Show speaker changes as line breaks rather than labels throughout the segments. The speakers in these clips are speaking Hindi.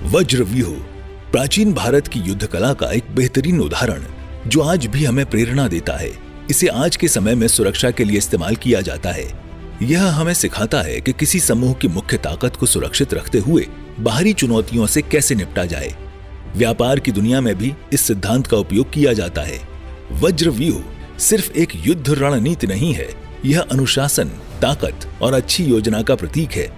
वज्रव्यूह प्राचीन भारत की युद्ध कला का एक बेहतरीन उदाहरण जो आज भी हमें प्रेरणा देता है। इसे आज के समय में सुरक्षा के लिए इस्तेमाल किया जाता है। यह हमें सिखाता है कि किसी समूह की मुख्य ताकत को सुरक्षित रखते हुए बाहरी चुनौतियों से कैसे निपटा जाए। व्यापार की दुनिया में भी इस सिद्धांत का उपयोग किया जाता है। वज्रव्यूह सिर्फ एक युद्ध रणनीति नहीं है, यह अनुशासन, ताकत और अच्छी योजना का प्रतीक है।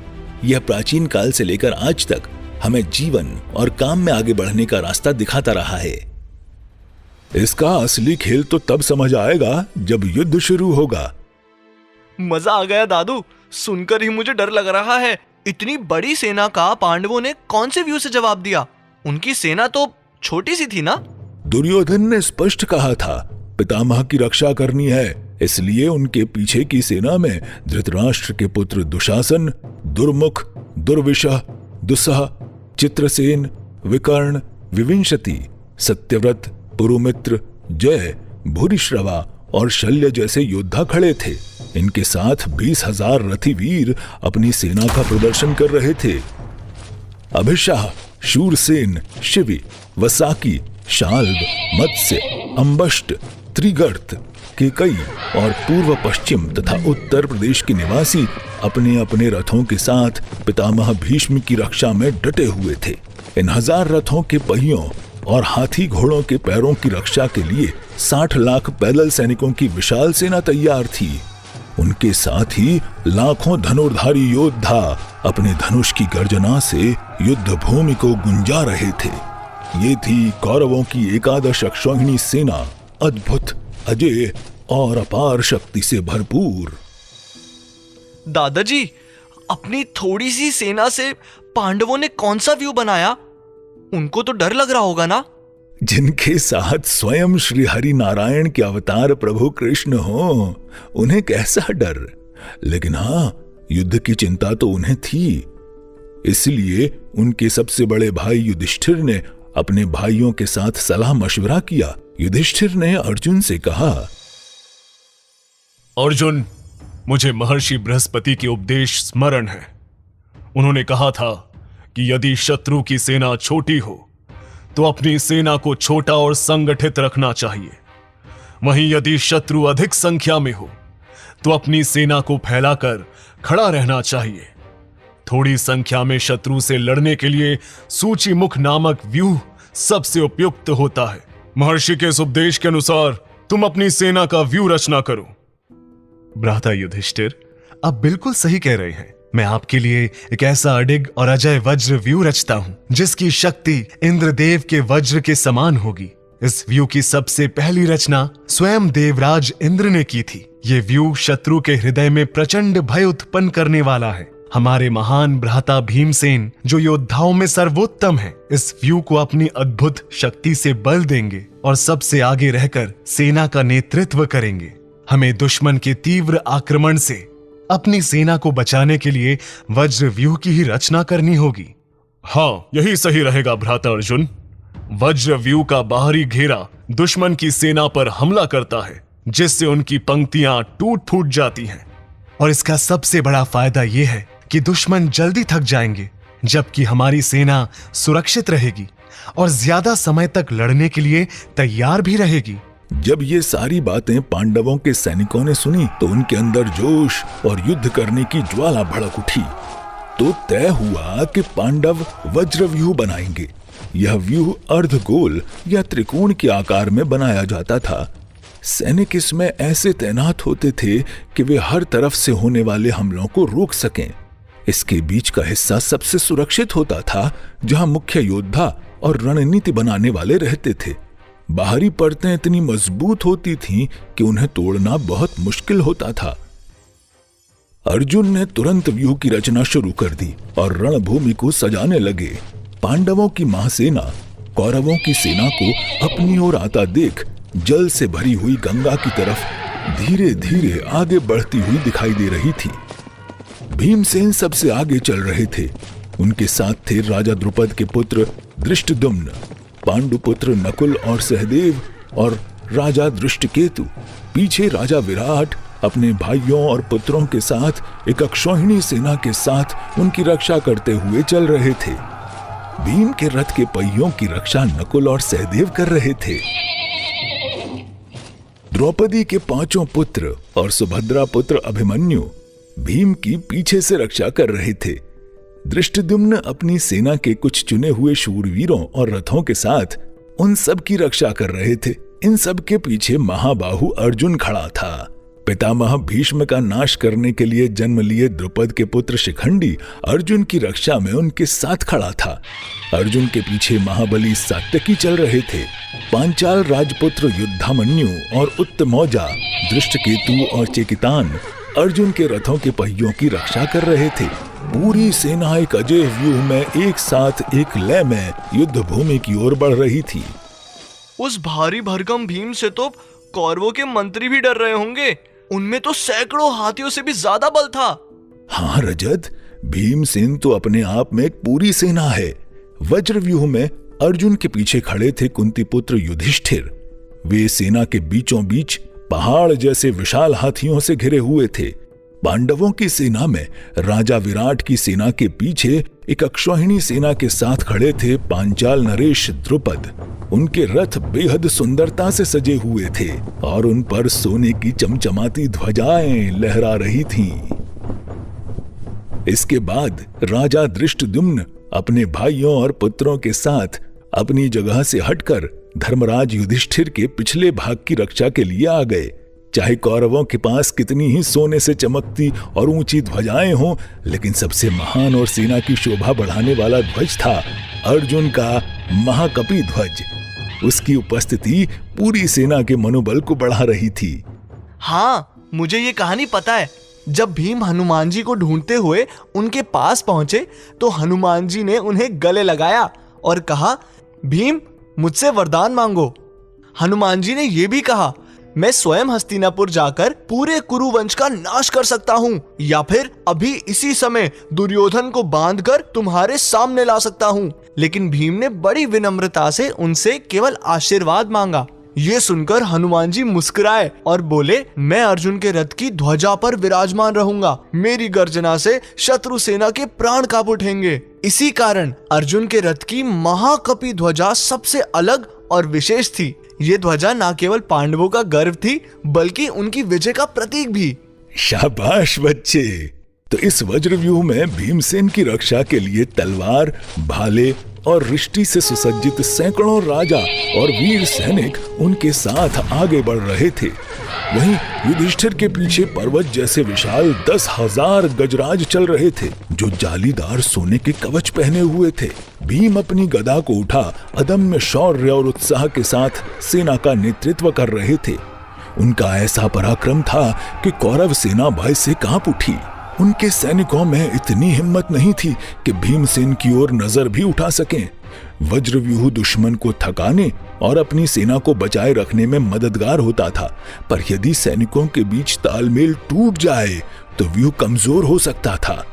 यह प्राचीन काल से लेकर आज तक हमें जीवन और काम में आगे बढ़ने का रास्ता दिखाता रहा है।
इसका असली खेल तो तब समझ आएगा जब युद्ध शुरू होगा।
मजा आ गया दादू, सुनकर ही मुझे डर लग रहा है। इतनी बड़ी सेना का पांडवों ने कौन से व्यू से जवाब दिया? उनकी सेना तो छोटी सी थी ना?
दुर्योधन ने स्पष्ट कहा था पितामह की रक्षा करनी है, इसलिए उनके पीछे की सेना में धृतराष्ट्र के पुत्र दुशासन, दुर्मुख, दुर्विशह, दुस्सह, चित्रसेन, विकर्ण, विविंशति, सत्यव्रत, पुरुमित्र, जय, भूरिश्रवा और शल्य जैसे योद्धा खड़े थे। इनके साथ 20,000 रथी वीर अपनी सेना का प्रदर्शन कर रहे थे। अभिशाह, शूरसेन, शिवि, वसाकी, शाल्व, मत्स्य, अंबष्ट, त्रिगर्त, केकई और पूर्व पश्चिम तथा उत्तर प्रदेश के निवासी अपने अपने रथों के साथ पितामह भीष्म की रक्षा में डटे हुए थे। इन 1000 रथों के पहियों और हाथी घोड़ों के पैरों की रक्षा के लिए 60 लाख पैदल सैनिकों की विशाल सेना तैयार थी। उनके साथ ही लाखों धनुर्धारी योद्धा अपने धनुष की गर्जना से युद्ध भूमि को गुंजा रहे थे। ये थी कौरवों की एकादश अक्षौहिणी सेना, अद्भुत, अजेय और अपार शक्ति से भरपूर।
दादाजी, अपनी थोड़ी सी सेना से पांडवों ने कौन सा व्यू बनाया? उनको तो डर लग रहा होगा ना?
जिनके साथ स्वयं श्री हरि नारायण के अवतार प्रभु कृष्ण हो, उन्हें कैसा डर। लेकिन हाँ, युद्ध की चिंता तो उन्हें थी। इसलिए उनके सबसे बड़े भाई युधिष्ठिर ने अपने भाइयों के साथ सलाह मशवरा किया। युधिष्ठिर ने अर्जुन से कहा,
अर्जुन, मुझे महर्षि बृहस्पति के उपदेश स्मरण है। उन्होंने कहा था कि यदि शत्रु की सेना छोटी हो तो अपनी सेना को छोटा और संगठित रखना चाहिए। वहीं यदि शत्रु अधिक संख्या में हो तो अपनी सेना को फैलाकर खड़ा रहना चाहिए। थोड़ी संख्या में शत्रु से लड़ने के लिए सूचीमुख नामक व्यूह सबसे उपयुक्त होता है। महर्षि के इस उपदेश के अनुसार तुम अपनी सेना का व्यू रचना करो।
भ्राता युधिष्ठिर, आप बिल्कुल सही कह रहे हैं। मैं आपके लिए एक ऐसा अडिग और अजय वज्र व्यू रचता हूं जिसकी शक्ति इंद्रदेव के वज्र के समान होगी। इस व्यू की सबसे पहली रचना स्वयं देवराज इंद्र ने की थी। ये व्यू शत्रु के हृदय में प्रचंड भय उत्पन्न करने वाला है। हमारे महान भ्राता भीमसेन, जो योद्धाओं में सर्वोत्तम है, इस व्यू को अपनी अद्भुत शक्ति से बल देंगे और सबसे आगे रहकर सेना का नेतृत्व करेंगे। हमें दुश्मन के तीव्र आक्रमण से अपनी सेना को बचाने के लिए वज्र व्यूह की ही रचना करनी होगी।
हाँ, यही सही रहेगा भ्राता अर्जुन। वज्र व्यूह का बाहरी घेरा दुश्मन की सेना पर हमला करता है, जिससे उनकी पंक्तियां टूट फूट जाती हैं।
और इसका सबसे बड़ा फायदा यह है कि दुश्मन जल्दी थक जाएंगे, जबकि हमारी सेना सुरक्षित रहेगी और ज्यादा समय तक लड़ने के लिए तैयार भी रहेगी।
जब ये सारी बातें पांडवों के सैनिकों ने सुनी तो उनके अंदर जोश और युद्ध करने की ज्वाला भड़क उठी। तो तय हुआ कि पांडव वज्र व्यूह बनाएंगे। यह व्यूह अर्धगोल या त्रिकोण के आकार में बनाया जाता था। सैनिक इसमें ऐसे तैनात होते थे कि वे हर तरफ से होने वाले हमलों को रोक सकें। इसके बीच का हिस्सा सबसे सुरक्षित होता था, जहां मुख्य योद्धा और रणनीति बनाने वाले रहते थे। बाहरी परतें इतनी मजबूत होती थीं कि उन्हें तोड़ना बहुत मुश्किल होता था। अर्जुन ने तुरंत व्यूह की रचना शुरू कर दी और रणभूमि को सजाने लगे। पांडवों की महासेना कौरवों की सेना को अपनी ओर आता देख जल से भरी हुई गंगा की तरफ धीरे धीरे आगे बढ़ती हुई दिखाई दे रही थी। भीमसेन सबसे आगे चल रहे थे। उनके साथ थे राजा द्रुपद के पुत्र दृष्टद्युम्न, पांडुपुत्र नकुल और सहदेव और राजा दृष्टकेतु। पीछे राजा विराट अपने भाइयों और पुत्रों के साथ एक अक्षौहिणी सेना के साथ उनकी रक्षा करते हुए चल रहे थे। भीम के रथ के पहियों की रक्षा नकुल और सहदेव कर रहे थे। द्रौपदी के 5 पुत्र और सुभद्रा पुत्र अभिमन्यु भीम की पीछे से रक्षा कर रहे थे। दृष्टद्युम्न अपनी सेना के कुछ चुने हुए शूरवीरों और रथों के साथ उन सब की रक्षा कर रहे थे। इन सब के पीछे महाबाहु अर्जुन खड़ा था। पितामह भीष्म का नाश करने के लिए जन्म लिए द्रुपद के पुत्र शिखंडी अर्जुन की रक्षा में उनके साथ खड़ा था। अर्जुन के पीछे महाबली सात्यकी चल रहे थे। पांचाल राजपुत्र युद्धामन्यु और उत्तमौजा, दृष्टकेतु और चेकितान अर्जुन के रथों के पहियों की रक्षा कर रहे थे। पूरी सेना एक अजय व्यूह में एक साथ एक लय में युद्ध भूमि की ओर बढ़ रही थी।
उस भारी भरकम भीम से तो कौरवों के मंत्री भी डर रहे होंगे। उनमें तो सैकड़ों हाथियों से भी ज्यादा बल था।
हाँ रजत, भीमसेन तो अपने आप में एक पूरी सेना है। वज्रव्यूह में अर्जुन के पीछे खड़े थे कुंती पुत्र युधिष्ठिर। वे सेना के बीचों बीच पहाड़ जैसे विशाल हाथियों से घिरे हुए थे। पांडवों की सेना में राजा विराट की सेना के पीछे एक अक्षौहिणी सेना के साथ खड़े थे पांचाल नरेश द्रुपद। उनके रथ बेहद सुंदरता से सजे हुए थे और उन पर सोने की चमचमाती ध्वजाएं लहरा रही थीं। इसके बाद राजा दृष्टद्युम्न अपने भाइयों और पुत्रों के साथ अपनी जगह से हटकर धर्मराज युधिष्ठिर के पिछले भाग की रक्षा के लिए आ गए। चाहे कौरवों के पास कितनी ही सोने से चमकती और ऊंची ध्वजाएं हों, लेकिन सबसे महान और सेना की शोभा बढ़ाने वाला ध्वज था अर्जुन का महाकपि ध्वज। उसकी उपस्थिति पूरी सेना के मनोबल को बढ़ा रही थी।
हाँ, मुझे ये कहानी पता है। जब भीम हनुमान जी को ढूंढते हुए उनके पास पहुंचे तो हनुमान जी ने उन्हें गले लगाया और कहा, भीम मुझसे वरदान मांगो। हनुमान जी ने यह भी कहा, मैं स्वयं हस्तिनापुर जाकर पूरे कुरुवंश का नाश कर सकता हूँ, या फिर अभी इसी समय दुर्योधन को बांधकर तुम्हारे सामने ला सकता हूँ। लेकिन भीम ने बड़ी विनम्रता से उनसे केवल आशीर्वाद मांगा। ये सुनकर हनुमान जी मुस्कुराए और बोले, मैं अर्जुन के रथ की ध्वजा पर विराजमान रहूंगा। मेरी गर्जना से शत्रु सेना के प्राण कांप उठेंगे। इसी कारण अर्जुन के रथ की महाकपि ध्वजा सबसे अलग और विशेष थी। ये ध्वजा न केवल पांडवों का गर्व थी, बल्कि उनकी विजय का प्रतीक भी।
शाबाश बच्चे। तो इस वज्रव्यूह में भीमसेन की रक्षा के लिए तलवार, भाले और रिष्टि से सुसज्जित सैकड़ों राजा और वीर सैनिक उनके साथ आगे बढ़ रहे थे। वहीं युधिष्ठिर के पीछे पर्वत जैसे विशाल 10,000 गजराज चल रहे थे, जो जालीदार सोने के कवच पहने हुए थे। भीम अपनी गदा को उठा अदम्य शौर्य और उत्साह के साथ सेना का नेतृत्व कर रहे थे। उनका ऐसा पराक्रम था कि कौरव सेना भय से कांप उठी। उनके सैनिकों में इतनी हिम्मत नहीं थी कि भीमसेन की ओर नजर भी उठा सकें। वज्रव्यूह दुश्मन को थकाने और अपनी सेना को बचाए रखने में मददगार होता था, पर यदि सैनिकों के बीच तालमेल टूट जाए तो व्यूह कमजोर हो सकता था।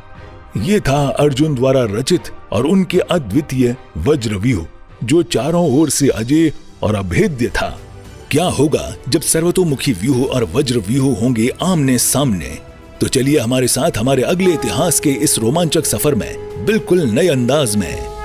ये था अर्जुन द्वारा रचित और उनके अद्वितीय वज्रव्यूह, जो चारों ओर से अजेय और अभेद्य था। क्या होगा जब सर्वतोमुखी व्यूह और वज्रव्यूह होंगे आमने सामने? तो चलिए हमारे साथ हमारे अगले इतिहास के इस रोमांचक सफर में बिल्कुल नए अंदाज में